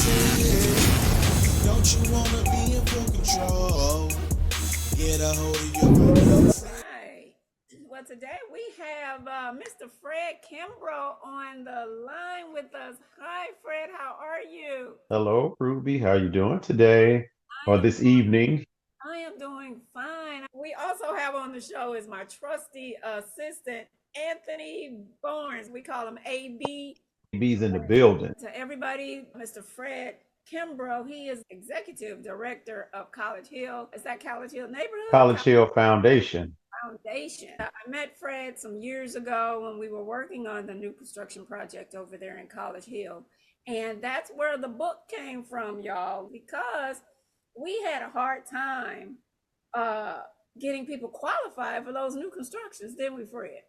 Don't you wanna be in full control? Get a hold of your finances. Right. Well, today we have Mr. Fred Kimbrough on the line with us. Hi, Fred. How are you? Hello, Ruby. How you doing today I or am this evening? I am doing fine. We also have on the show is my trusty assistant, Anthony Barnes. We call him AB. B's in the building. To everybody, Mr. Fred Kimbrough, he is executive director of College Hill. Is that College Hill neighborhood? College Hill Foundation. Foundation. I met Fred some years ago when we were working on the new construction project over there in College Hill. And that's where the book came from, y'all, because we had a hard time uh, getting people qualified for those new constructions, didn't we, Fred?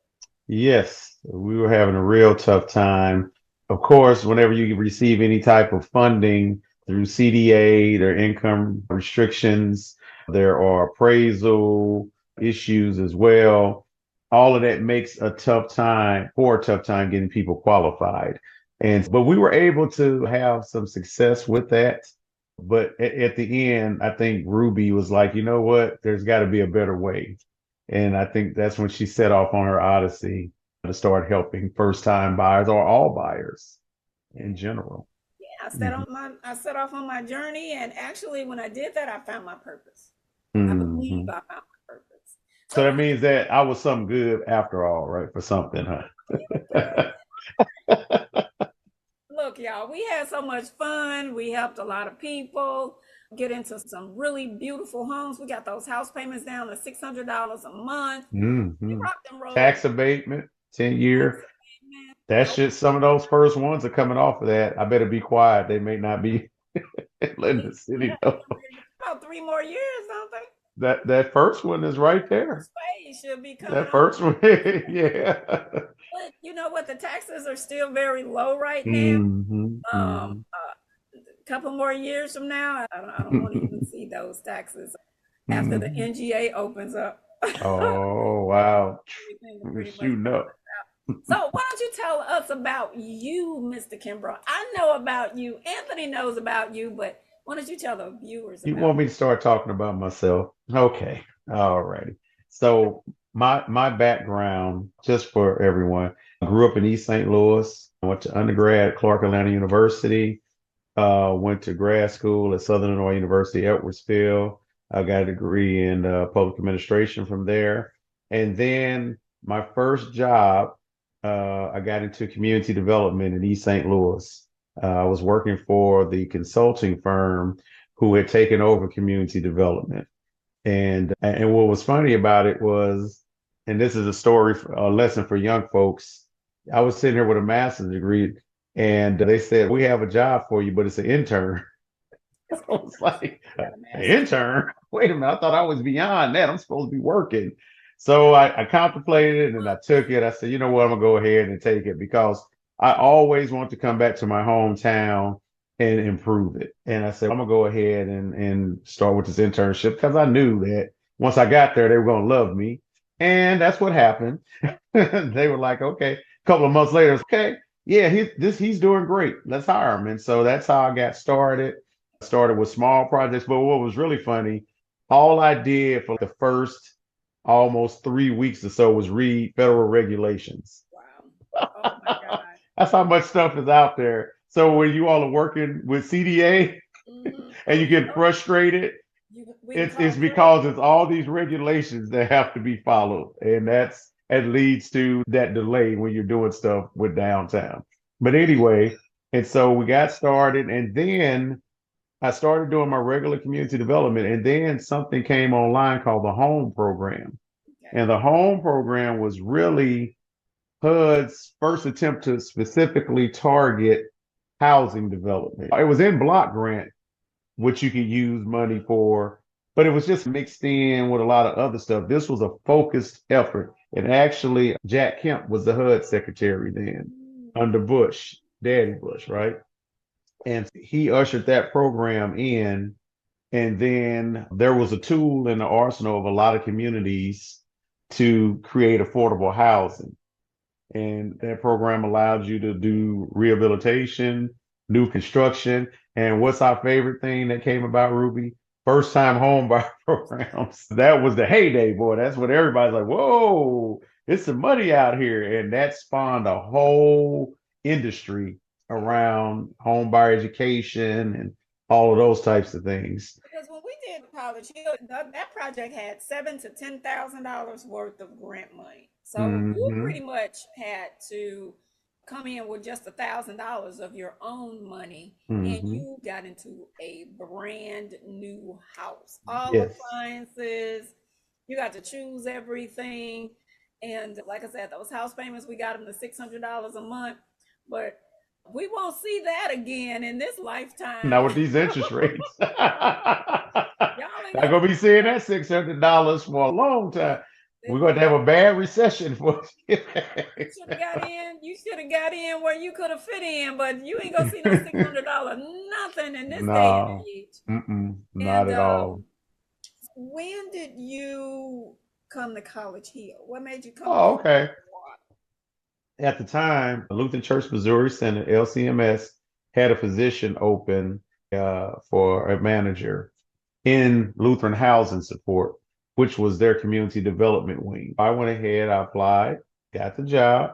Yes, we were having a real tough time. Of course, whenever you receive any type of funding through CDA, there are income restrictions, there are appraisal issues as well. All of that makes a tough time getting people qualified. But we were able to have some success with that. But at the end, I think Ruby was like, you know what? There's got to be a better way. And I think that's when she set off on her odyssey to start helping first time buyers or all buyers in general. Yeah, Mhm. I set off on my journey, and actually, when I did that, I found my purpose. I believe Mhm. I found my purpose. So So why that don't means that I was some good after all, right? For something, you huh? look, y'all? We had so much fun. We helped a lot of people get into some really beautiful homes. We got those house payments down to $600 a month. We hmm rocked and rolled. Tax abatement, 10 Tax year. abatement. That No, shit, some of those first ones are coming off of that. I better be quiet. They may not be letting the city know. about 3 more years, don't they? That first one is right there. First phase should be coming That on. first one, yeah. But you know what? The taxes are still very low right now. Hmm. A couple more years from now, I don't want to even see those taxes after the Hmm. NGA opens up. Oh, wow. Everything will We're pretty much shooting up. balance out. So why don't you tell us about you, Mr. Kimbrough? I know about you. Anthony knows about you, but why don't you tell the viewers You about want me to start talking about myself? Okay. All righty. So my background, just for everyone, I grew up in East St. Louis. I went to undergrad at Clark Atlanta University. Went to grad school at Southern Illinois University, Edwardsville. I got a degree in public administration from there. And then my first job, I got into community development in East St. Louis. I was working for the consulting firm who had taken over community development. And what was funny about it was, and this is a story, a lesson for young folks. I was sitting here with a master's degree, and they said, "We have a job for you, but it's an intern." I it. was like, You got a "An master's. intern? Wait a minute! I thought I was beyond that. I'm supposed to be working." So I contemplated it and I took it. I said, "You know what? I'm gonna go ahead and take it because I always want to come back to my hometown and improve it." And I said, "I'm gonna go ahead and start with this internship because I knew that once I got there, they were gonna love me." And that's what happened. They were like, "Okay." A couple of months later, okay, yeah, he's doing great. Let's hire him. And so that's how I got started. I started with small projects, but what was really funny, all I did for the first almost 3 weeks or so was read federal regulations. Wow. Oh my God. That's how much stuff is out there. So when you all are working with CDA and Oh, you get frustrated, we can it's call Fred. because it's all these regulations that have to be followed. And it leads to that delay when you're doing stuff with downtown. But anyway, and so we got started and then I started doing my regular community development, and then something came online called the Home Program. Okay. And the Home Program was really HUD's first attempt to specifically target housing development. It was in block grant, which you could use money for, but it was just mixed in with a lot of other stuff. This was a focused effort. And actually, Jack Kemp was the HUD secretary then under Bush, Daddy Bush, right? And he ushered that program in. And then there was a tool in the arsenal of a lot of communities to create affordable housing. And that program allowed you to do rehabilitation. new construction. And what's our favorite thing that came about, Ruby? First time home buyer programs. That was the heyday, boy. That's what everybody's like, whoa, it's some money out here. And that spawned a whole industry around home buyer education and all of those types of things. Because when we did College Hill, that project had $7,000 to $10,000 worth of grant money. So you Hmm. pretty much had to come in with just $1,000 of your own money, and Hmm. you got into a brand new house. All Yes. appliances, you got to choose everything. And like I said, those house payments, we got them to $600 a month, but we won't see that again in this lifetime. Not with these interest rates. Not Y'all ain't gonna gonna be seeing that $600 for a long time. We're going to have a bad recession for should have got in. You should have got in where you could have fit in, but you ain't gonna see no $600 nothing in this day and No, age. not And at all. when did you come to College Hill? What made you come to Oh, College okay. Hill? At the time, Lutheran Church Missouri Synod, LCMS, had a position open for a manager in Lutheran Housing Support, which was their community development wing. I went ahead, I applied, got the job,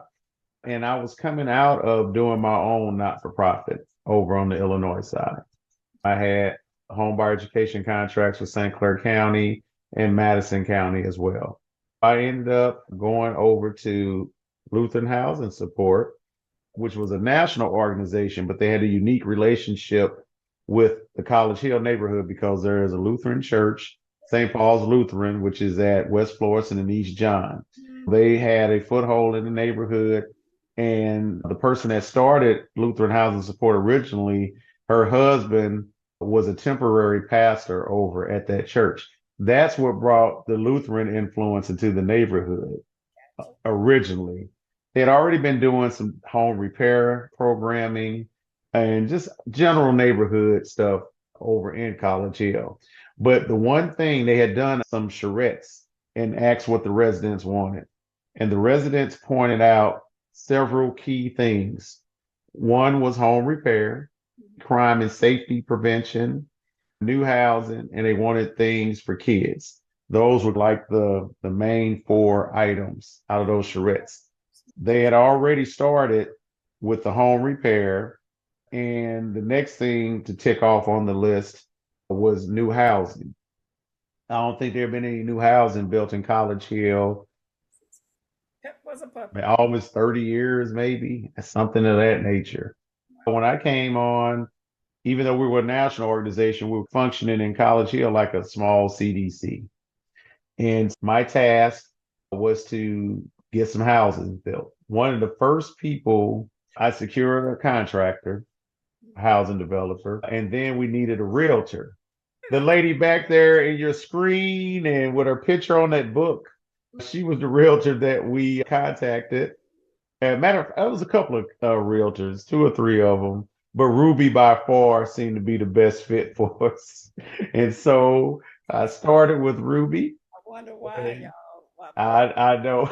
and I was coming out of doing my own not for profit over on the Illinois side. I had home buyer education contracts with St. Clair County and Madison County as well. I ended up going over to Lutheran Housing Support, which was a national organization, but they had a unique relationship with the College Hill neighborhood because there is a Lutheran church, St. Paul's Lutheran, which is at West Florissant and East John. They had a foothold in the neighborhood, and the person that started Lutheran Housing Support originally, her husband was a temporary pastor over at that church. That's what brought the Lutheran influence into the neighborhood originally. They had already been doing some home repair programming and just general neighborhood stuff over in College Hill. But the one thing they had done some charrettes and asked what the residents wanted. And the residents pointed out several key things. One was home repair, crime and safety prevention, new housing, and they wanted things for kids. Those were like the main four items out of those charrettes. They had already started with the home repair, and the next thing to tick off on the list was new housing. I don't think there had been any new housing built in College Hill That was a in puppy. almost 30 years, maybe, something of that nature. When I came on, even though we were a national organization, we were functioning in College Hill like a small CDC. And my task was to get some houses built. One of the first people I secured a contractor, a housing developer, and then we needed a realtor. The lady back there in your screen and with her picture on that book, she was the realtor that we contacted. Matter of fact, it was a couple of realtors, two or three of them, but Ruby by far seemed to be the best fit for us. And so I started with Ruby. I wonder why, And y'all. I know,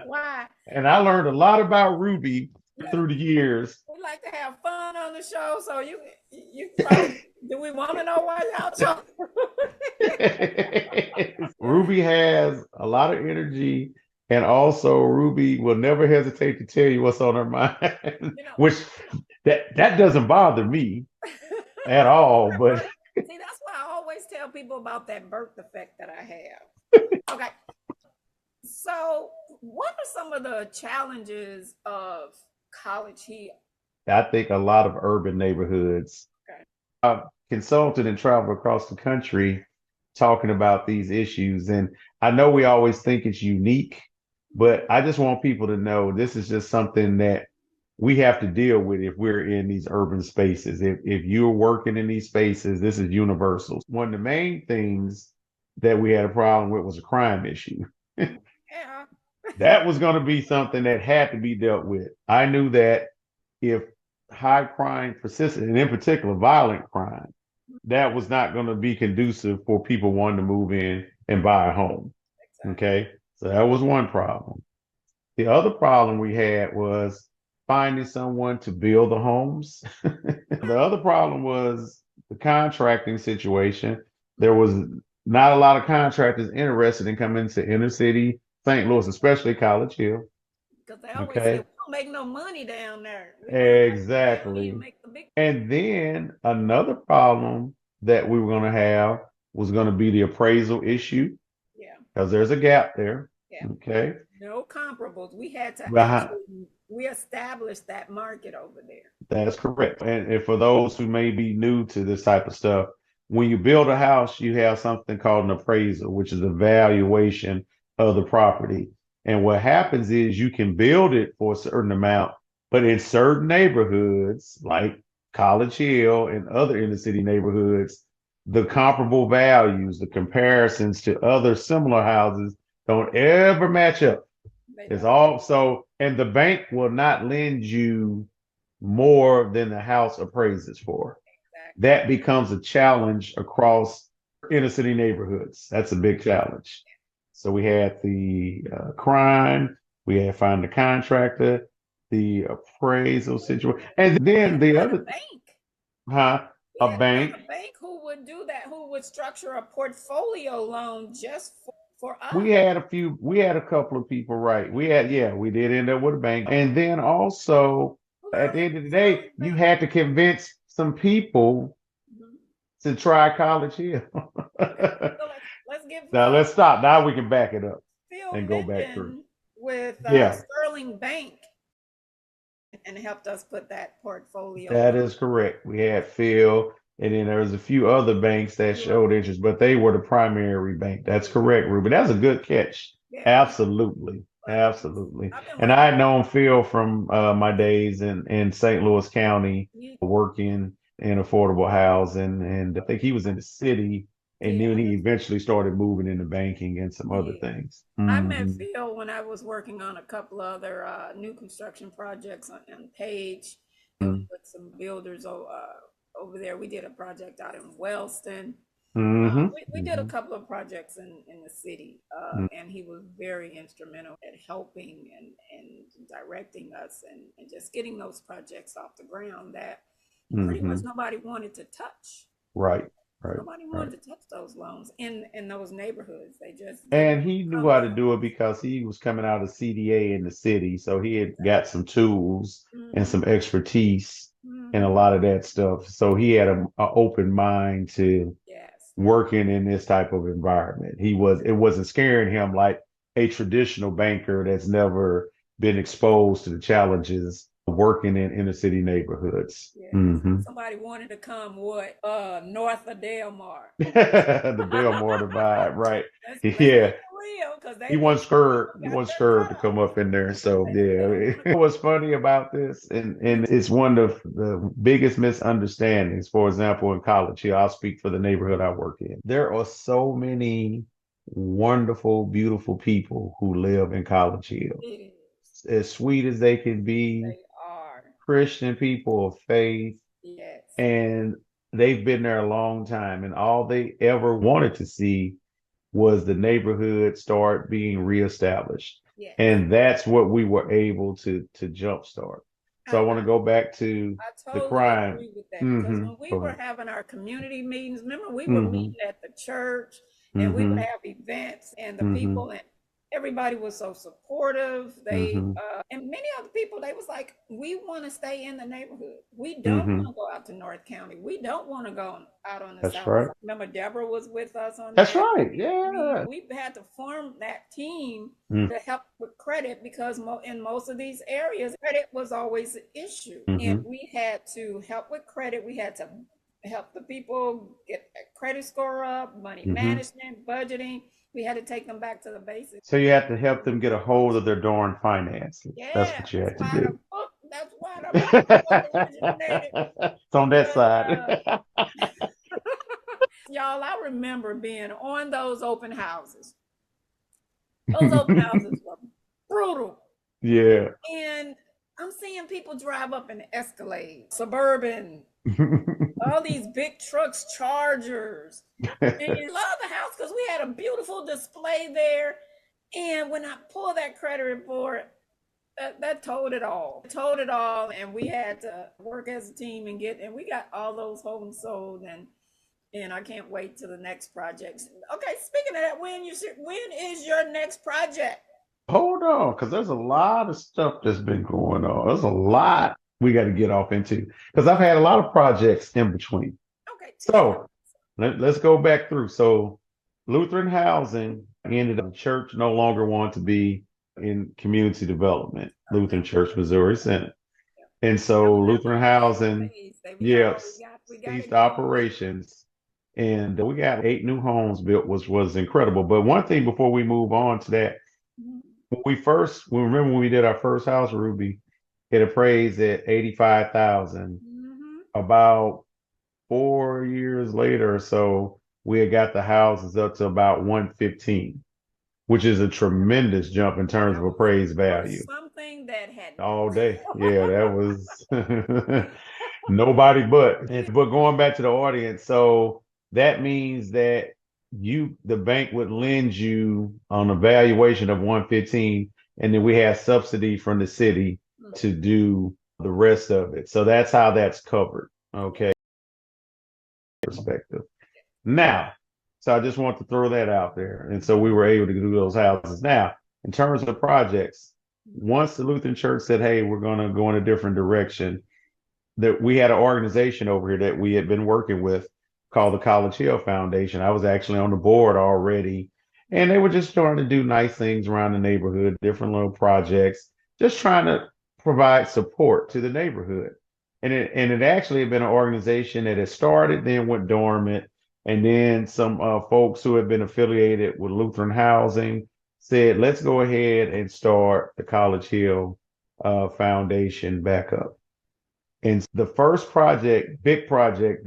Why? and I learned a lot about Ruby Yeah, through the years. we like to have fun on the show, so you probably do. We want to know why y'all chose? Yeah, Ruby has a lot of energy, and also Ruby will never hesitate to tell you what's on her mind, you know. which that doesn't bother me at all. But Right. See, that's why I always tell people about that birth effect that I have. Okay. So, what are some of the challenges of College Hill? I think a lot of urban neighborhoods. Okay. I've consulted and traveled across the country talking about these issues, and I know we always think it's unique, but I just want people to know this is just something that we have to deal with if we're in these urban spaces. If you're working in these spaces, this is universal. One of the main things that we had a problem with was a crime issue. Yeah. That was going to be something that had to be dealt with. I knew that if high crime persisted, and in particular violent crime, that was not going to be conducive for people wanting to move in and buy a home. Exactly. Okay. So that was one problem. The other problem we had was finding someone to build the homes. The other problem was the contracting situation. There was not a lot of contractors interested in coming to inner city St. Louis, especially College Hill. Because they always say, we Okay. don't make no money down there. We want to come down here and Exactly. make the big. And then another problem that we were going to have was going to be the appraisal issue Yeah, because there's a gap there. yeah. Okay. No comparables. We had to Behind, actually, we established that market over there. that's correct. And for those who may be new to this type of stuff, when you build a house, you have something called an appraisal, which is a valuation of the property. And what happens is you can build it for a certain amount, but in certain neighborhoods, like College Hill and other inner city neighborhoods, the comparable values, the comparisons to other similar houses don't ever match up. They It's don't. all so, and the bank will not lend you more than the house appraises for. Exactly. That becomes a challenge across inner city neighborhoods. That's a big challenge. So we had the crime, we had find the contractor, the appraisal situation, and We then had to the find a other, bank. huh? We A had to find bank. a bank who would do that, who would structure a portfolio loan just for us. We had a couple of people, right? Yeah, we did end up with a bank. And then also, at the end of the day, Sterling you Bank. had to convince some people Mhm. to try College Hill. So let's give Now let's stop. Now we can back it up Phil and go back through. mention with Yeah, Sterling Bank and helped us put that portfolio that loan. is correct. We had Phil, and then there was a few other banks that You showed interest, but they were the primary bank. That's Yeah, correct, Ruben. That's a good catch. yeah. Absolutely. But Absolutely. I've been And I working. had known Phil from my days in St. Louis County He, working in affordable housing. And I think he was in the city, and yeah, then he eventually started moving into banking and some other yeah. things. I met Hmm. Phil when I was working on a couple other new construction projects on Page, and with some builders over there. We did a project out in Wellston. Hmm. We did a couple of projects in the city, and he was very instrumental at helping and directing us and just getting those projects off the ground that pretty much Hmm. nobody wanted to touch. Right, right, Nobody right. wanted to touch those loans in those neighborhoods. They just didn't And he knew come how to to do it us. because he was coming out of CDA in the city. So he had got some tools and Mm-hmm. some expertise in a Mm-hmm. lot of that stuff. So he had a open mind to Yes. working in this type of environment. It wasn't scaring him like a traditional banker that's never been exposed to the challenges of working in inner city neighborhoods. Yeah. Hmm. Somebody wanted to come what? North of Delmar. The Delmore divide, right? Let's Yeah. keep it real because He they wasn't scared. people He got wasn't their scared cut to off. come up in there. So They don't yeah, want to. what's funny about this, and it's one of the biggest misunderstandings. For example, in college here, I'll speak for the neighborhood I work in. There are so many wonderful, beautiful people who live in College Hill, It is. as sweet as they can be, They are. Christian people of faith, Yes. and they've been there a long time, and all they ever wanted to see was the neighborhood start being reestablished. Yes. And that's what we were able to jumpstart. So I, I want to go back to I the totally crime. agree with that because Hmm. when we Go were ahead. having our community meetings, remember we were Hmm. meeting at the church and we would Hmm. have events and the Hmm. people and everybody was so supportive. They Hmm. and many other people they was like, we want to stay in the neighborhood. We don't want Hmm. to go out to North County. We don't want to go out on the That's south right. side. Remember Deborah was with us on That's that. right. We Yeah. we had to form that team Mm-hmm. to help with credit because in most of these areas, credit was always an issue. And we had to help with credit. We had to help the people get a credit score up, money Hmm. management, budgeting. We had to take them back to the basics. So you have to help them get a hold of their darn finances. That's Yeah, what you have to do. that's why the book originated. It's on that Because side. y'all, I remember being on those open houses. Those open houses were brutal. Yeah. And I'm seeing people drive up in the Escalade, Suburban, all these big trucks, Chargers. And you love the house because we had a beautiful display there. And when I pull that credit report, that told it all. It told it all, and we had to work as a team and we got all those homes sold, and I can't wait to the next project. Okay, speaking of that, when is your next project? Hold on, because there's a lot of stuff that's been going on. There's a lot we got to get off into because I've had a lot of projects in between. Okay, So let's go back through. So Lutheran Housing ended up, the church no longer wanted to be in community development, Lutheran Church, Missouri Synod. And so Lutheran Housing, yeah, we got ceased it going. operations. And we got 8 new homes built, which was incredible. But one thing before we move on to that, Mhm. we remember when we did our first house, Ruby, it appraised at 85,000. Mhm. About 4 years later or so, we had got the houses up to about 115, which is a tremendous jump in terms of appraised value. Something that had All day. Yeah, that was nobody but. But going back to the audience, so that means that the bank would lend you on a valuation of 115, and then we have subsidy from the city to do the rest of it. So that's how that's covered. Okay. Perspective. Now, so I just want to throw that out there. And so we were able to do those houses. Now, in terms of projects, once the Lutheran Church said, hey, we're going to go in a different direction, that we had an organization over here that we had been working with called the College Hill Foundation. I was actually on the board already, and they were just trying to do nice things around the neighborhood, different little projects, just trying to provide support to the neighborhood. And it actually had been an organization that had started, then went dormant, and then some folks who had been affiliated with Lutheran Housing said, let's go ahead and start the College Hill Foundation back up. And the first project, big project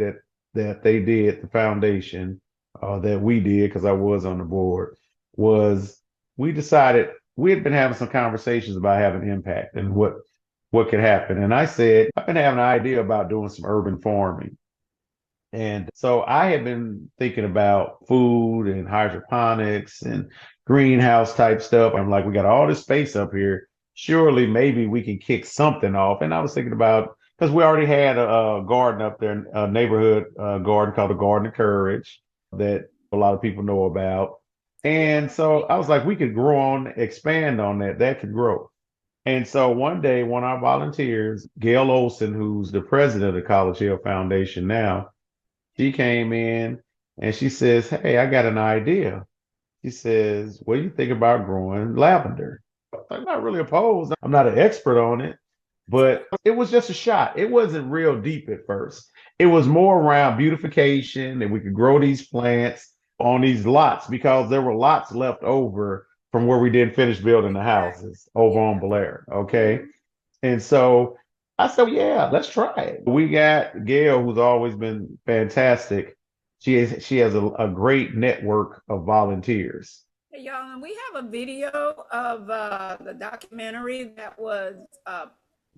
that they did, the foundation that we did, because I was on the board, was we decided we had been having some conversations about having impact and what could happen. And I said, I've been having an idea about doing some urban farming. And so I had been thinking about food and hydroponics and greenhouse type stuff. I'm like, we got all this space up here. Surely maybe we can kick something off. And I was thinking about, because we already had a garden up there, a neighborhood garden called the Garden of Courage that a lot of people know about. And so I was like, we could grow on, expand on that. That could grow. And so one day, one of our volunteers, Gail Olson, who's the president of the College Hill Foundation now, she came in and she says, hey, I got an idea. She says, what do you think about growing lavender? I'm not really opposed. I'm not an expert on it, but it was just a shot. It wasn't real deep at first. It was more around beautification and we could grow these plants on these lots because there were lots left over from where we didn't finish building the houses over on Blair. Okay. And so I said, well, yeah, let's try it. We got Gail, who's always been fantastic. She has a great network of volunteers. Hey, y'all, and we have a video of the documentary that was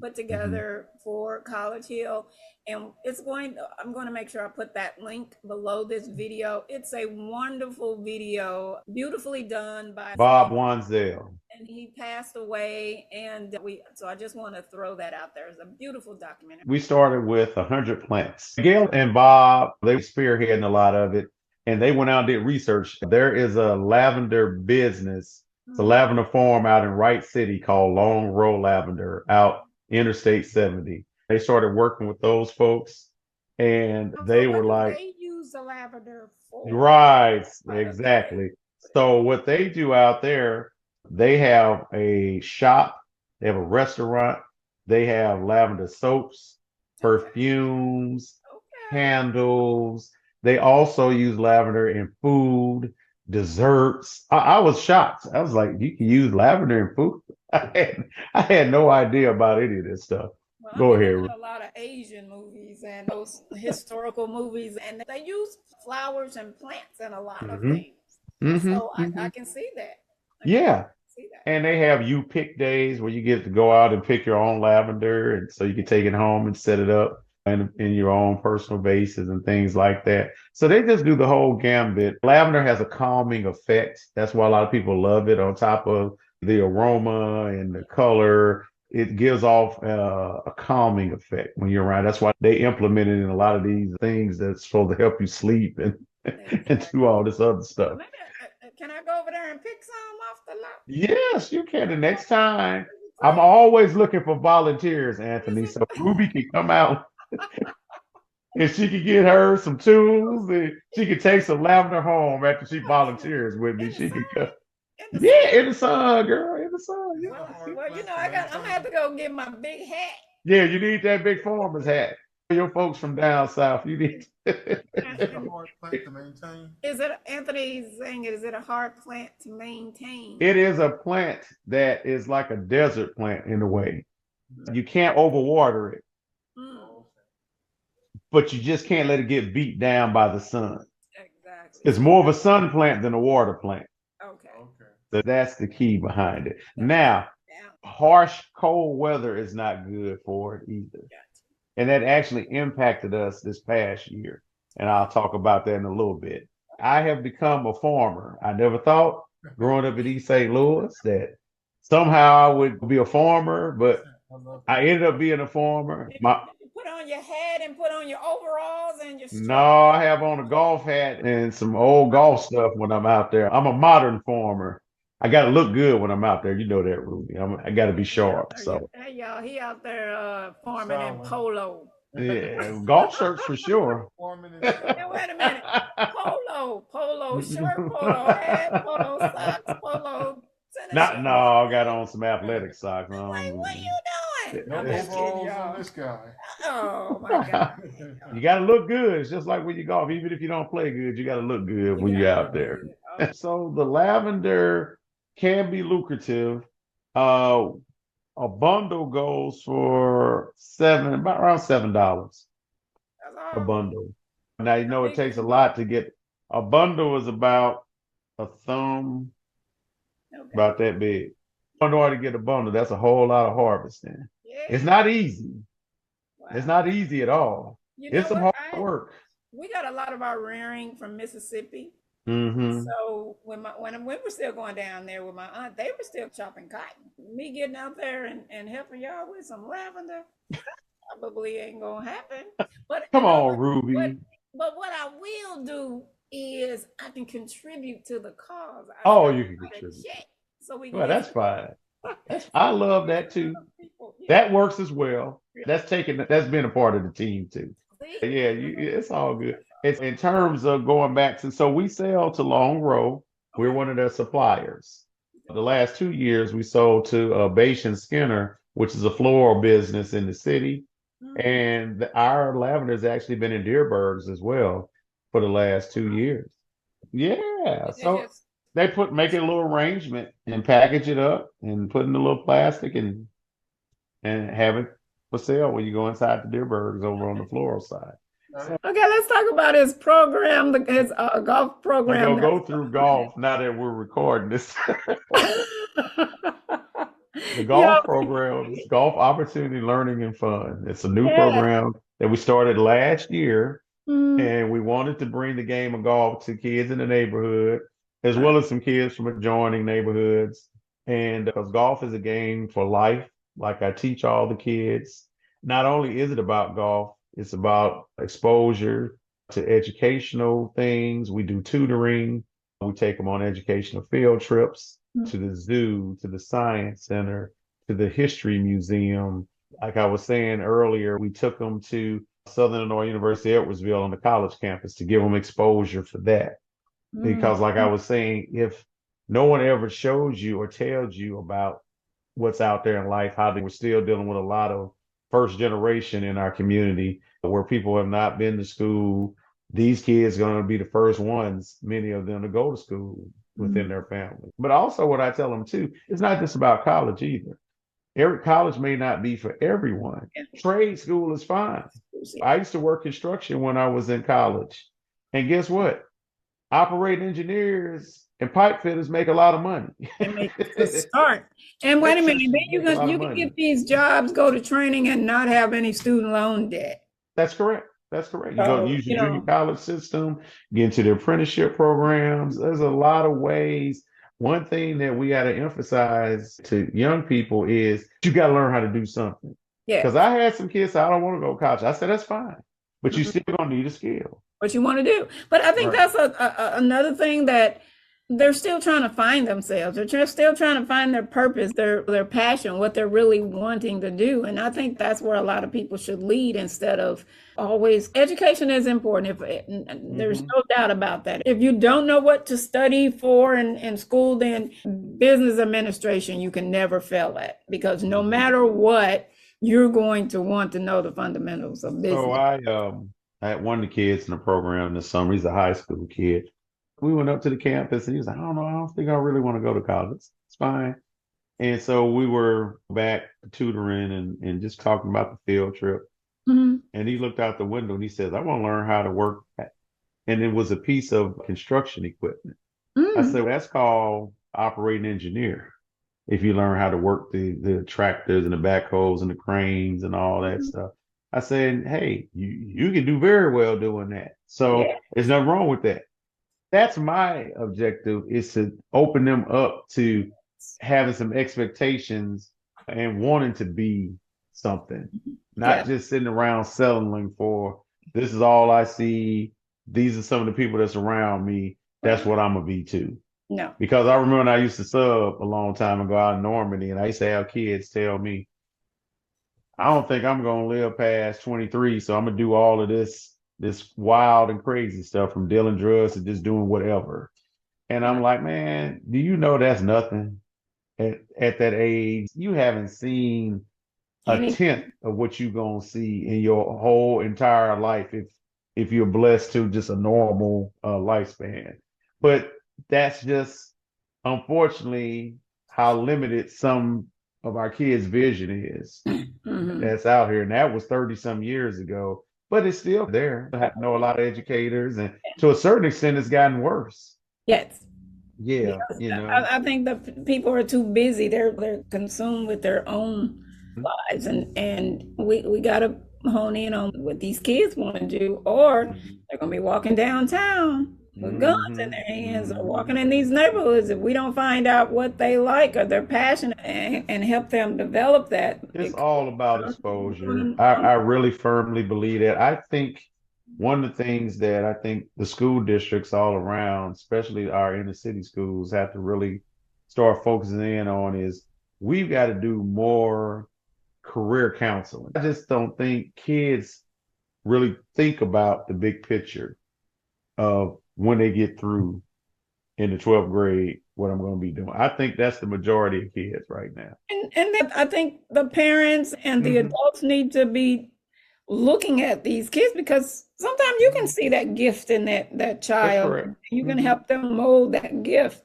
put together for College Hill, and I'm going to make sure I put that link below this video. It's a wonderful video, beautifully done by Bob Wanzel. And he passed away, and so I just want to throw that out there. It's a beautiful documentary. We started with 100 plants. Gail and Bob, they were spearheading a lot of it, and they went out and did research. There is a lavender business, it's a lavender farm out in Wright City called Long Row Lavender out Interstate 70. They started working with those folks, and they were like, they use the lavender for. Right, exactly. So what they do out there, they have a shop, they have a restaurant, they have lavender soaps, perfumes, candles. They also use lavender in food, desserts. I was shocked. I was like, you can use lavender in food? I had no idea about any of this stuff. Well, Go ahead. A lot of Asian movies and those historical movies, and they use flowers and plants in a lot of things. So I can see that. Yeah. And they have you pick days where you get to go out and pick your own lavender, and so you can take it home and set it up in your own personal vases and things like that. So they just do the whole gambit. Lavender has a calming effect. That's why a lot of people love it, on top of the aroma and the color. It gives off a calming effect when you're around. That's why they implement it in a lot of these things that's supposed to help you sleep and and do Exactly. all this other Well, stuff. maybe can I go over there and pick some off the lot? Yes, you can. The next time, I'm Please. always looking for volunteers, Anthony. Is So Ruby can come out and she can get her some tools and she can take some lavender home after she volunteers with me. in the She can sun? come. In the sun? Yeah, in the sun, girl, in the sun. It's Yeah, a hard Well, plant to I'm gonna have maintain. to go get my big hat. yeah, you need that big farmer's hat. Your folks from down south, you need. Is it a hard plant to maintain? Is it Anthony's saying? Is it a hard plant to maintain? It is a plant that is like a desert plant in a way. You can't overwater it, Mm, but you just can't let it get beat down by the sun. exactly. It's more of a sun plant than a water plant. Okay. Okay. So that's the key behind it. Got Now, down. harsh, cold weather is not good for it either. Gotcha. And that actually impacted us this past year. And I'll talk about that in a little bit. I have become a farmer. I never thought growing up in East St. Louis that somehow I would be a farmer, but I love I ended up being a farmer. Did you put on your hat and put on your overalls and your strap? No, I have on a golf hat and some old golf stuff when I'm out there. I'm a modern farmer. I got to look good when I'm out there. You know that, Ruby. I got to be sharp. So, Hey y'all, he out there farming in Solid. polo. yeah, golf shirts for sure. Farming and Now wait a minute. Polo shirt, polo hat, polo socks, polo tennis Not, shoes. no, I got on some athletic socks. Like, what are you doing? no I'm just kidding, overalls y'all. on this guy. Oh my God. You got to look good. It's just like when you golf. Even if you don't play good, you got to look good when you're out there. So the lavender can be lucrative. A bundle goes for about around $7 That's a all. bundle. Now you know it big takes is a a lot to get a bundle is about a thumb, Okay. about that big. In order to get a bundle, that's a whole lot of harvesting. It's Yeah. not easy. It's Wow. not easy at all. You know It's some what? hard work. We got a lot of our rearing from Mississippi. Mm-hmm. So when we were still going down there with my aunt, they were still chopping cotton. Me getting out there and helping y'all with some lavender probably ain't gonna happen. But Come you know on, what? Ruby. But what I will do is I can contribute to the cause. Oh, I'll you can write a contribute. check so we can Well, get that's some fine. I love that too. people. Yeah. That works as well. That's been a part of the team too. See? Yeah, it's all good. It's in terms of going back to, so we sell to Long Row. We're Okay. one of their suppliers. The last 2 years we sold to Bashan Skinner, which is a floral business in the city. Mhm. And our lavender's actually been in Dearborg's as well for the last 2 years. Yeah. They So just they make it a little arrangement and package it up and put in a little plastic and have it for sale when you go inside the Dearborg's over on the floral side. Okay, let's talk about his program, his golf We're program. gonna go through golf now that we're recording this. The golf program is Golf Opportunity Learning and Fun. It's a new program that we started last year, and we wanted to bring the game of golf to kids in the neighborhood, as well as some kids from adjoining neighborhoods. And because golf is a game for life, like I teach all the kids, not only is it about golf, it's about exposure to educational things. We do tutoring. We take them on educational field trips to the zoo, to the science center, to the history museum. Like I was saying earlier, we took them to Southern Illinois University Edwardsville on the college campus to give them exposure for that. Because like I was saying, if no one ever shows you or tells you about what's out there in life, how we're still dealing with a lot of first generation in our community where people have not been to school. These kids are going to be the first ones, many of them, to go to school within their family. But also what I tell them too, it's not just about college either. Every college may not be for everyone. Trade school is fine. I used to work construction when I was in college. And guess what? Operating engineers and pipe fitters make a lot of money. To start. And wait a minute, then you can get these jobs, go to training, and not have any student loan debt. That's correct. You go use your junior college system, get into the apprenticeship programs. There's a lot of ways. one thing that we got to emphasize to young people is you got to learn how to do something. Yeah. Because I had some kids say, I don't want to go to college. I said, that's fine, but you Mhm. still gonna need a skill. What you want to do. But I think Right. that's another thing that they're still trying to find themselves. They're still trying to find their purpose, their passion, what they're really wanting to do. And I think that's where a lot of people should lead instead of always education is important. There's Mhm. no doubt about that. If you don't know what to study for in school, then business administration you can never fail at, because no matter what, you're going to want to know the fundamentals of So business. I had one of the kids in the program this summer. He's a high school kid. We went up to the campus and he was like, I don't know, I don't think I really want to go to college. It's fine. And so we were back tutoring and just talking about the field trip. Mhm. And he looked out the window and he says, I want to learn how to work. And it was a piece of construction equipment. I Mm. said, well, that's called operating engineer. If you learn how to work the tractors and the backhoes and the cranes and all that stuff. I said, hey, you can do very well doing that. So Yeah. there's nothing wrong with that. That's my objective, is to open them up to having some expectations and wanting to be something, Yeah. not just sitting around settling for this is all I see. These are some of the people that's around me. That's what I'm gonna be too. No. Because I remember when I used to sub a long time ago out in Normandy, and I used to have kids tell me, I don't think I'm gonna live past 23, so I'm gonna do all of this wild and crazy stuff, from dealing drugs to just doing whatever. And I'm like, man, do you know that's nothing? At that age, you haven't seen a Any, tenth of what you're gonna see in your whole entire life if you're blessed to just a normal lifespan. But that's just unfortunately how limited some of our kids' vision is Mhm. that's out here. And that was 30 some years ago, but it's still there. I know a lot of educators, and to a certain extent, it's gotten worse. Yes. Yeah, Because you know. I think the people are too busy. They're consumed with their own lives, and we gotta hone in on what these kids want to do, or Mhm. they're gonna be walking downtown with guns in Hmm. their hands, or Hmm. walking in these neighborhoods. If we don't find out what they like or their passion, and help them develop that, It's it all about exposure. I could. really firmly believe that. I think one of the things that I think the school districts all around, especially our inner city schools, have to really start focusing in on is we've got to do more career counseling. I just don't think kids really think about the big picture of when they get through in the 12th grade, what I'm going to be doing. I think that's the majority of kids right now. And then I think the parents and the Hmm. adults need to be looking at these kids, because sometimes you can see that gift in that That's child. correct. You can Hmm. help them mold that gift.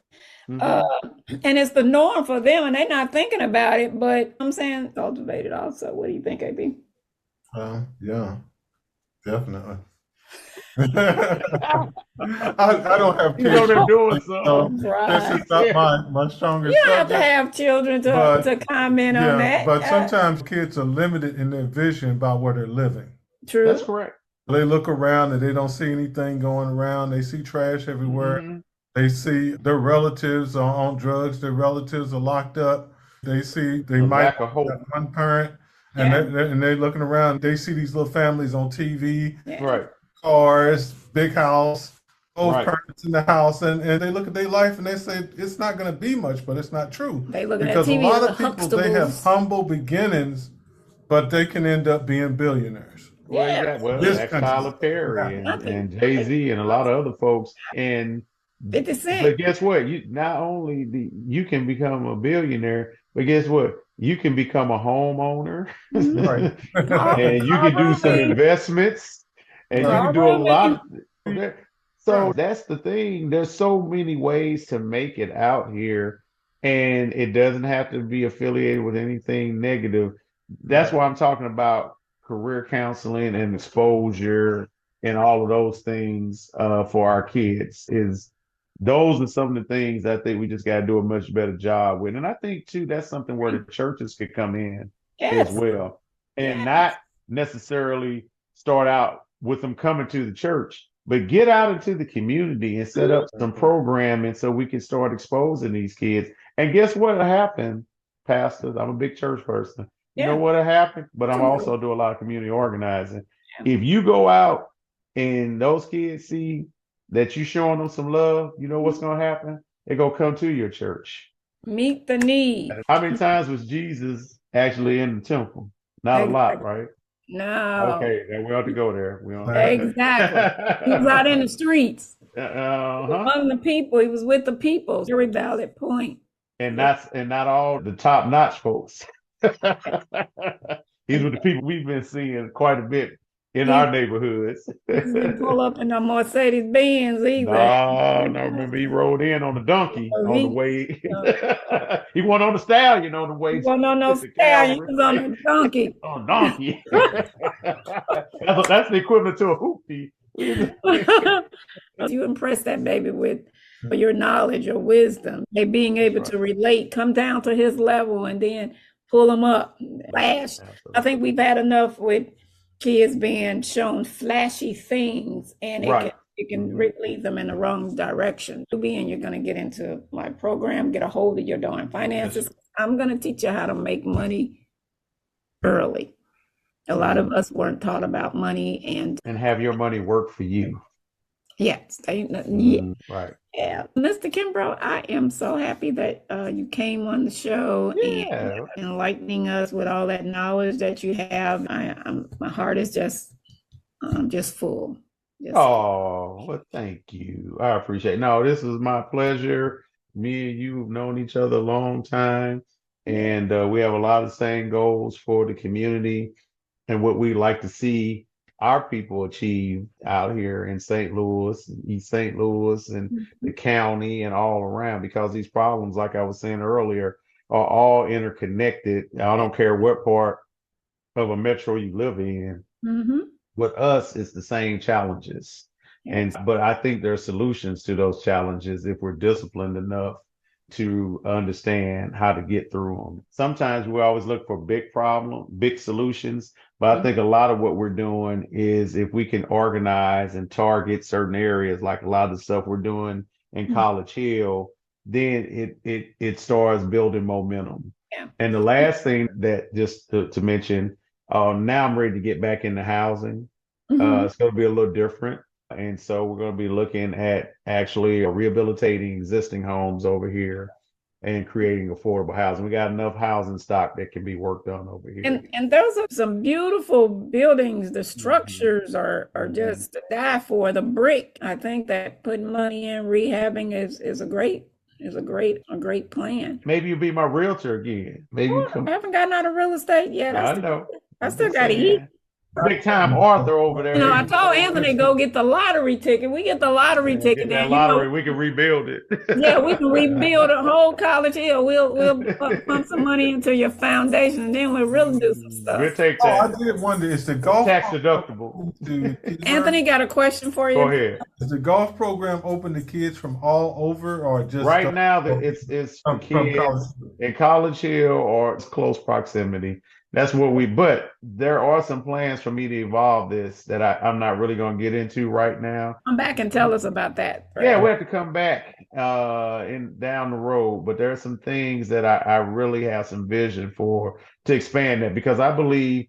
Uh, Hmm. and it's the norm for them, and they're not thinking about it, but I'm saying cultivated also. What do you think, AB? Yeah, definitely. I don't have You know kids they're doing personally, so something. this Right. is not my strongest You don't have to subject. have children to But comment on yeah, that. but sometimes kids are limited in their vision about where they're living. That's True. correct. They look around and they don't see anything going around. They see trash everywhere. Hmm. They see their relatives are on drugs. Their relatives are locked up. They see they The might lack of have hope. one parent, and Yeah. they're looking around. They see these little families on TV, Yeah. Right. cars, big house, both Right. parents in the house, and they look at their life and they say it's not going to be much, but it's not true They looking at because a TV lot as the of people they have Huxtables. humble beginnings, but they can end up being billionaires. Well, Yeah. exactly. Well, This ask country, Tyler Perry yeah. and Jay-Z and a lot of other folks. And 50 Cent. but guess what? You not only you can become a billionaire, but guess what? You can become a homeowner Mhm. Right. and you Car can do some rooming. investments and you Right. can Car do a lot rooming. of that. So Right. that's the thing. There's so many ways to make it out here, and it doesn't have to be affiliated with anything negative. That's why I'm talking about career counseling and exposure and all of those things for our kids. Is those are some of the things I think we just got to do a much better job with. And I think too that's something where the churches could come in as Yes. well, and Yes. not necessarily start out with them coming to the church, but get out into the community and set up some programming so we can start exposing these kids. And guess what'll happen, pastors? I'm a big church person. You know Yeah. what'll happen? But I'm also do a lot of community organizing. If you go out and those kids see that you showing them some love, you know what's gonna happen? They're gonna come to your church. Meet the need. How many times was Jesus actually in the temple? Not a lot, right? No. Okay, then we ought to go there. We don't Exactly. He was out in the streets. Uh-huh. Among the people. He was with the people. Very valid point. And not all the top-notch folks. These were the people we've been seeing quite a bit in our neighborhoods. He didn't pull up in a Mercedes Benz either. No, remember he rode in on the donkey on the way. He wasn't on the stallion on the way. He wasn't on no stallion, he was on a donkey. On a donkey. That's the equivalent to a hoopty. You impress that baby with your knowledge, your wisdom, they being able to relate, come down to his level and then pull them up. Flash. I think we've had enough with kids being shown flashy things and it can lead them in the wrong direction. You're going to get into my program, get a hold of your darn finances. I'm going to teach you how to make money early. A lot of us weren't taught about money and have your money work for you. Yes. Right. Yeah. Mr. Kimbrough, I am so happy that you came on the show and enlightening us with all that knowledge that you have. My heart is just full. Well, thank you. I appreciate it. No, this is my pleasure. Me and you have known each other a long time, and we have a lot of the same goals for the community and what we like to see our people achieve out here in St. Louis, East St. Louis, and the county and all around, because these problems, like I was saying earlier, are all interconnected. I don't care what part of a metro you live in. With us, it's the same challenges. But I think there are solutions to those challenges if we're disciplined enough to understand how to get through them. Sometimes we always look for big solutions, but I think a lot of what we're doing is if we can organize and target certain areas, like a lot of the stuff we're doing in College Hill, then it starts building momentum. And the last thing that just to mention, now I'm ready to get back into housing. It's going to be a little different. And so we're going to be looking at actually rehabilitating existing homes over here and creating affordable housing. We got enough housing stock that can be worked on over here. And those are some beautiful buildings. The structures are just to die for. The brick, I think that putting money in rehabbing is a great plan. Maybe you'll be my realtor again. Maybe I haven't gotten out of real estate yet. I know. I still got to eat. Big time Arthur over there. I told Anthony go get the lottery ticket. We get the lottery ticket. That lottery, we can rebuild it. Yeah, we can rebuild a whole College Hill. We'll pump some money into your foundation, and then we'll really do some stuff. We'll take that. I did wonder, is the golf tax deductible? Anthony got a question for you. Go ahead. Is the golf program open to kids from all over, or just right now? It's for kids in College Hill or it's close proximity. That's what but there are some plans for me to evolve this that I'm not really going to get into right now. Come back and tell us about that. Right? Yeah, we have to come back down the road, but there are some things that I really have some vision for to expand that, because I believe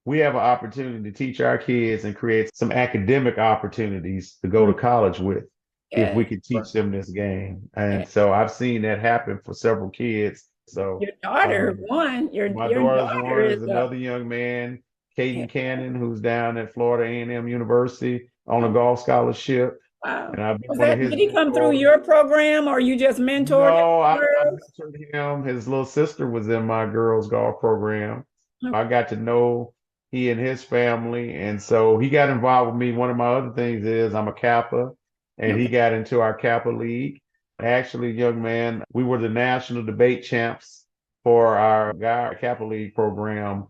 we have an opportunity to teach our kids and create some academic opportunities to go to college with if we can teach them this game. And so I've seen that happen for several kids. So your daughter won. My daughter's one is another young man, Caden Cannon, who's down at Florida A&M University on a golf scholarship. Wow. And I've been did he come through your program, or you just mentored him? No, I mentored him. His little sister was in my girls' golf program. Okay. I got to know he and his family, and so he got involved with me. One of my other things is I'm a Kappa, and he got into our Kappa League. Actually, young man, we were the national debate champs for our Kappa League program.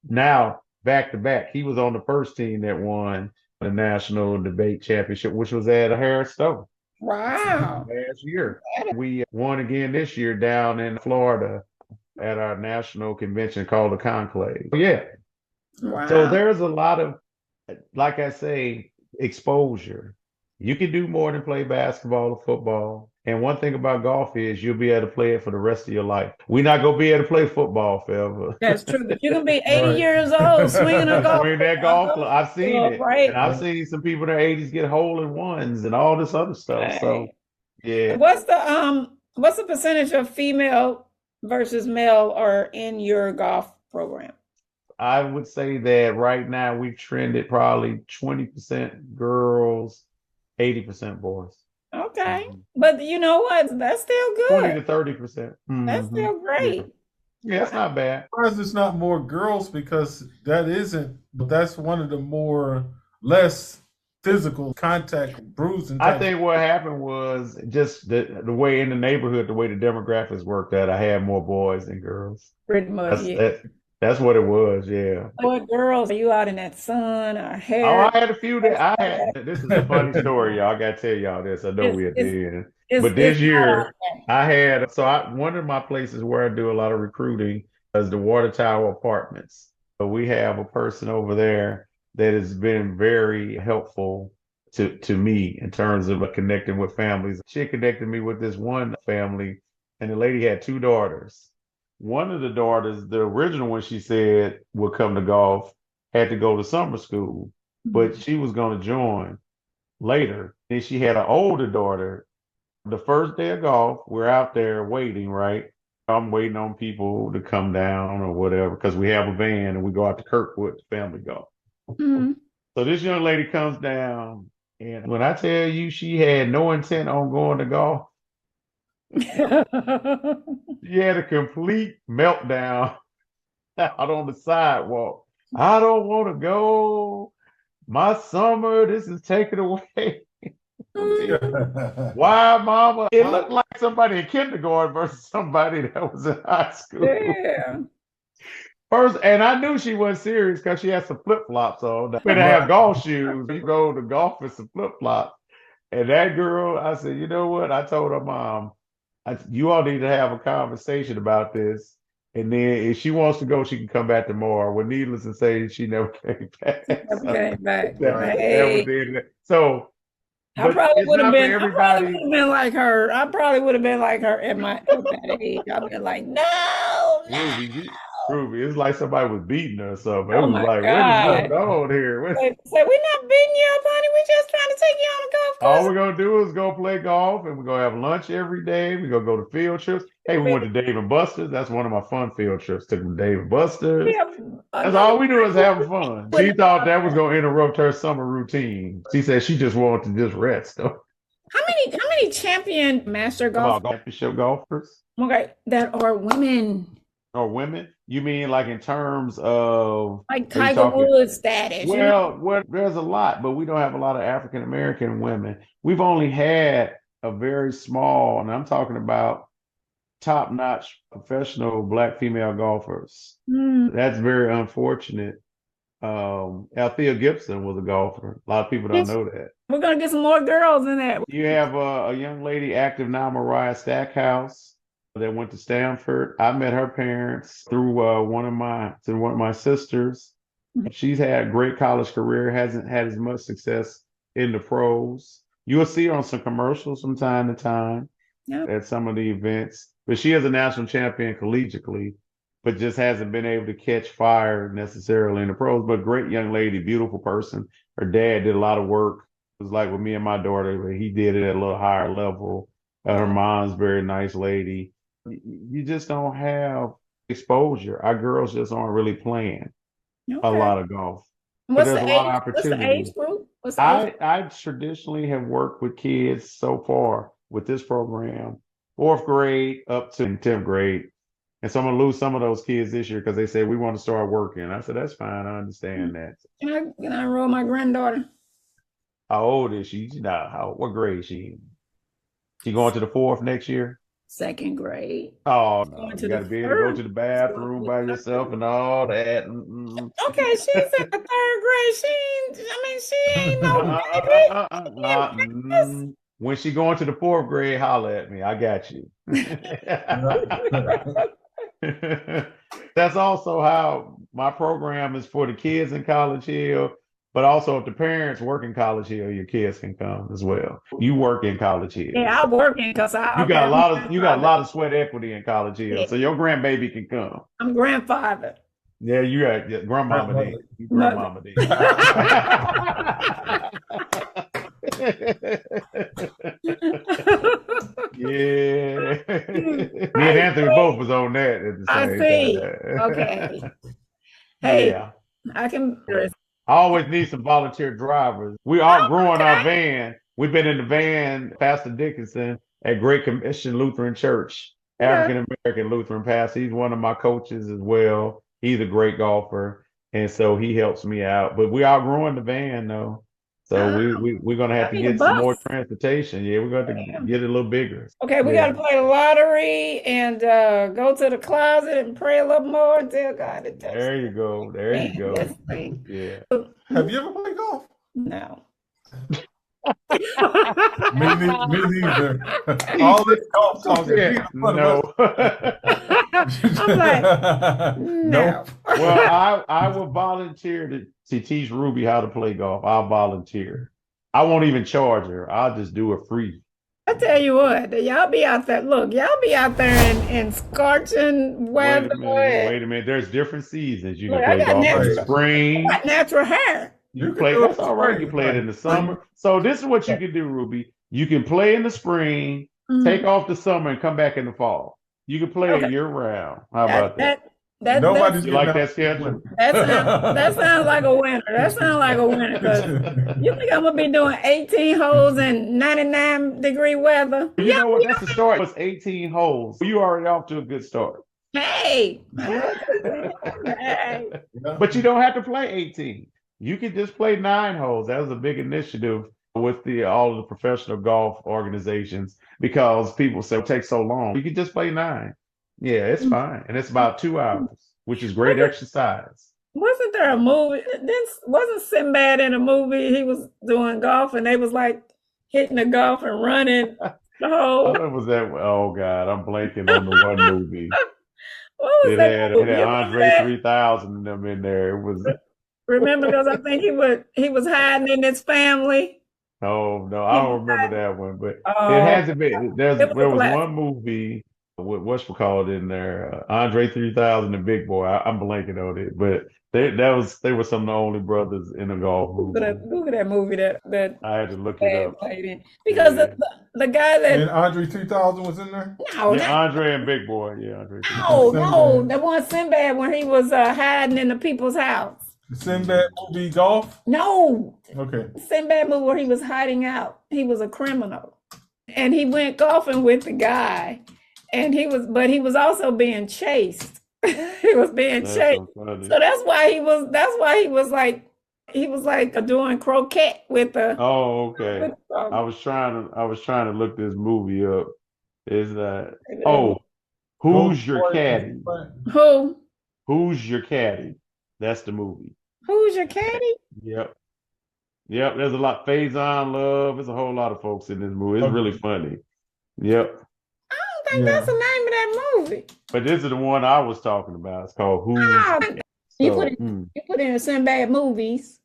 Now, back to back, he was on the first team that won the national debate championship, which was at Harris Stowe. Wow. Last year. We won again this year down in Florida at our national convention called the Conclave. Yeah. Wow. So there's a lot of, like I say, exposure. You can do more than play basketball or football. And one thing about golf is you'll be able to play it for the rest of your life. We're not gonna be able to play football forever. That's true. But you can be 80 Right. years old swinging a golf Swing that golf club. I've seen club, it. right? And I've seen some people in their 80s get hole in ones and all this other stuff. So Right. yeah. What's the percentage of female versus male are in your golf program? I would say that right now we've trended probably 20% girls, 80% boys. Okay. Mhm. But you know what? That's still 20 to good. 30%. That's Mhm. still great. Yeah, it's not bad. Surprised there's not more girls because that's one of the more less physical contact bruising I type. think what happened was just the way in the neighborhood, the way the demographics worked out, I had more boys than girls. Pretty much, That's yeah. that's what it was, yeah. Boy, girls, are you out in that sun or Oh, hair? I had a few that I had. This is a funny story, y'all. I gotta tell y'all this. I know It's we at it's the end. it's But it's this hot out year I had one of my places where I do a lot of recruiting is the Water Tower Apartments. So we have a person over there that has been very helpful to me in terms of connecting with families. She connected me with this one family, and the lady had two daughters. One of the daughters, the original one she said would come to golf, had to go to summer school, there. but she was going to join later. Then she had an older daughter. The first day of golf, we're out there waiting, right? I'm waiting on people to come down or whatever because we have a van and we go out to Kirkwood to family golf. Mhm. So this young lady comes down, and when I tell you she had no intent on going to golf, she had a complete meltdown out on the sidewalk. I don't want to go. My summer, this is taken away. Why, mama? It looked like somebody in kindergarten versus somebody that was in high school. Yeah. First, and I knew she wasn't serious because she had some flip flops on. When I have golf shoes, you go to golf with some flip flops. And that girl, I said, you know what? I told her mom, you all need to have a conversation about this. And then if she wants to go, she can come back tomorrow. Well, needless to say, she never came back. Never So came back. Right. that was Hey, it. So, I but probably it's would have not for been. I probably would everybody. have been like her. I probably would have been like her at that age. I'd been like, no, no. Ruby, it's like somebody was beating her or something. It Oh was my like, what is God. going on here? Say, we're not beating you up, honey. We're just trying to take you on a golf All course. we're gonna do is go play golf, and we're gonna have lunch every day. We're gonna go to field trips. Hey, we went to Dave and Buster's. That's one of my fun field trips. Took them to Dave and Buster's. Yeah, That's another all we do is having fun. She wouldn't thought have that was gonna interrupt her summer routine. She said she just wanted to just rest. how many champion master golf About championship golfers okay that are women or women? You mean like in terms of? like Are you Tiger talking? Woods status, you know? Well, there's a lot, but we don't have a lot of African American women. We've only had a very small, and I'm talking about top-notch professional black female golfers. Mm. That's very unfortunate. Althea Gibson was a golfer. A lot of people don't Yes, know that. we're gonna get some more girls in that. You have a young lady active now, Mariah Stackhouse, that went to Stanford. I met her parents through one of my sisters. She's had a great college career, hasn't had as much success in the pros. You'll see her on some commercials from time to time Yeah. at some of the events, but she is a national champion collegiately, but just hasn't been able to catch fire necessarily in the pros. But great young lady, beautiful person. Her dad did a lot of work. It was like with me and my daughter, but he did it at a little higher level. Her mom's a very nice lady. You just don't have exposure. Our girls just aren't really playing a Okay. lot of golf. But What's there's the a lot of age? What's the opportunity. age group? What's the age? I traditionally have worked with kids so far with this program, fourth grade up to 10th grade. And so I'm gonna lose some of those kids this year because they said we want to start working. I said, that's fine, I understand that. Can I enroll my granddaughter? How old is she? She's not, what grade is she in? She going to the fourth next year? Second grade. Oh Going no, to you the gotta be able to go third. to the bathroom by yourself and all that. Okay, she's in the third grade. She ain't no baby. When she going to the fourth grade, holler at me. I got you. That's also how my program is for the kids in College Hill. But also, if the parents work in College Hill, your kids can come as well. You work in College Hill. Yeah, I'm working because You okay, got a I'm lot of grandfather. sweat equity in College Hill, Yeah, so your grandbaby can come. I'm grandfather. Yeah, you got grandmama Grandmother. did. You Mother. grandmama did. Yeah. Me and Right, Anthony both was on that at the I same see. Okay. time. Hey, Yeah. I can. I always need some volunteer drivers. We Oh, outgrowing our okay. van. We've been in the van, Pastor Dickinson at Great Commission Lutheran Church, Okay. African American Lutheran pastor. He's one of my coaches as well. He's a great golfer, and so he helps me out. But we outgrowing the van though, so Oh, we're gonna have I to need a get some more bus. transportation. Yeah, we're going to get it a little bigger. Okay, we got to Yeah, play the lottery and go to the closet and pray a little more until God to touch there you go. There you man, this go. thing. Yeah. Have you ever played golf? No. Me neither. All this golf talking. Yeah, no. I'm like, no. Nope. Well, I will volunteer to teach Ruby how to play golf. I'll volunteer. I won't even charge her. I'll just do it free. I tell you what, y'all be out there. Look, y'all be out there in scorching weather. Wait a minute. There's different seasons. You Look, can I play got golf in the natural, spring. I got natural hair. You can play, do it that's all right. You spring, play it in the summer. So this is what you can do, Ruby. You can play in the spring, take off the summer, and come back in the fall. You can play it year round. How about that? Nobody's You like that schedule? That sounds like a winner. That sounds like a winner. Because you think I'm gonna be doing 18 holes in 99-degree weather? You know what? That's the start. It's 18 holes. You already off to a good start. Hey, hey. But you don't have to play 18. You can just play 9 holes. That was a big initiative with all of the professional golf organizations because people say it takes so long. You can just play 9. Yeah, it's fine. And it's about 2 hours, which is great exercise. Wasn't there a movie? Wasn't Sinbad in a movie? He was doing golf and they was like hitting the golf and running the whole. What was that? Oh God, I'm blanking on the one movie. What was that It movie? had Andre 3000 and them in there. It was. Remember, because I think he was hiding in his family. Oh no, I don't remember that one, but it Oh, hasn't been. There it was a was classic. one movie with what's called in there, Andre 3000 and Big Boy. I'm blanking on it, but they were some of the only brothers in a golf movie. Google that movie that I had to look it Sinbad up. played in. Because Yeah. the guy that And Andre 3000 was in there? no, Yeah, Andre and Big Boy. Yeah, Andre. 3000. no, the one Sinbad when he was hiding in the people's house. The Sinbad movie golf? No, Okay. Sinbad movie where he was hiding out. He was a criminal, and he went golfing with the guy, and he was also being chased. He was being That's chased. so funny. So that's why he was like doing croquet with the. Oh, okay. With, I was trying to look this movie up. Is that Who's Your Caddy? who? Who's Your Caddy? That's the movie. Who's your caddy? Yep. There's a lot. Faison Love. There's a whole lot of folks in this movie. It's really funny. Yep. I don't think that's the name of that movie. But this is the one I was talking about. It's called Who's. You So, put in Sinbad movies.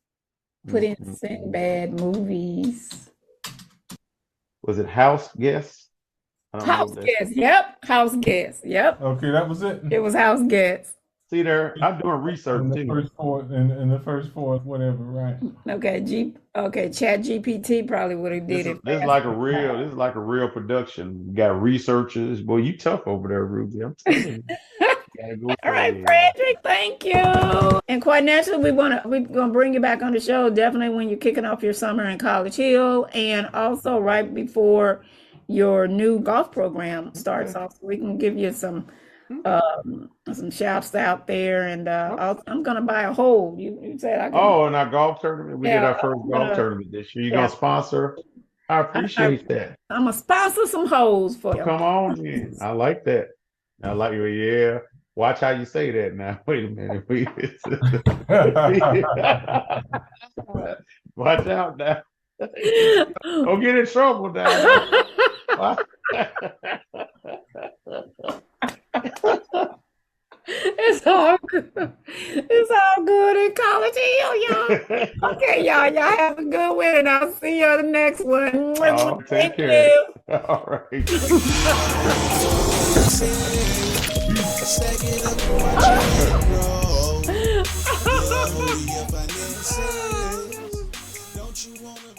Put in Sinbad movies. Was it House Guest? I don't know House if that- guest. Yep. House guest. Yep. Okay, that was it. It was house guest. See there, I'm doing research In the too. first four, in the first four, whatever, right? Okay, Chat GPT probably would have did it. This is like a real production. You got researchers. Boy, you tough over there, Ruby. I'm telling you. Gotta go All right, further. Frederick, thank you. And quite naturally, we're gonna bring you back on the show definitely when you're kicking off your summer in College Hill, and also right before your new golf program starts off, so we can give you some shouts out there. And I'm gonna buy a hole. You said I can. Oh, and our golf tournament. We did Yeah, our first golf tournament this year. You gonna sponsor? I appreciate that. I'm gonna sponsor some holes for you. Come on in. I like that. I like you. Yeah. Watch how you say that now. Wait a minute. Watch out now. Don't get in trouble now. It's all good. It's all good in College Hill, y'all. Okay, y'all. Y'all have a good one, and I'll see you on the next one. Oh, take Thank care. you. All right. Stack it up and watch it grow. Get a hold of your finances. Don't you wanna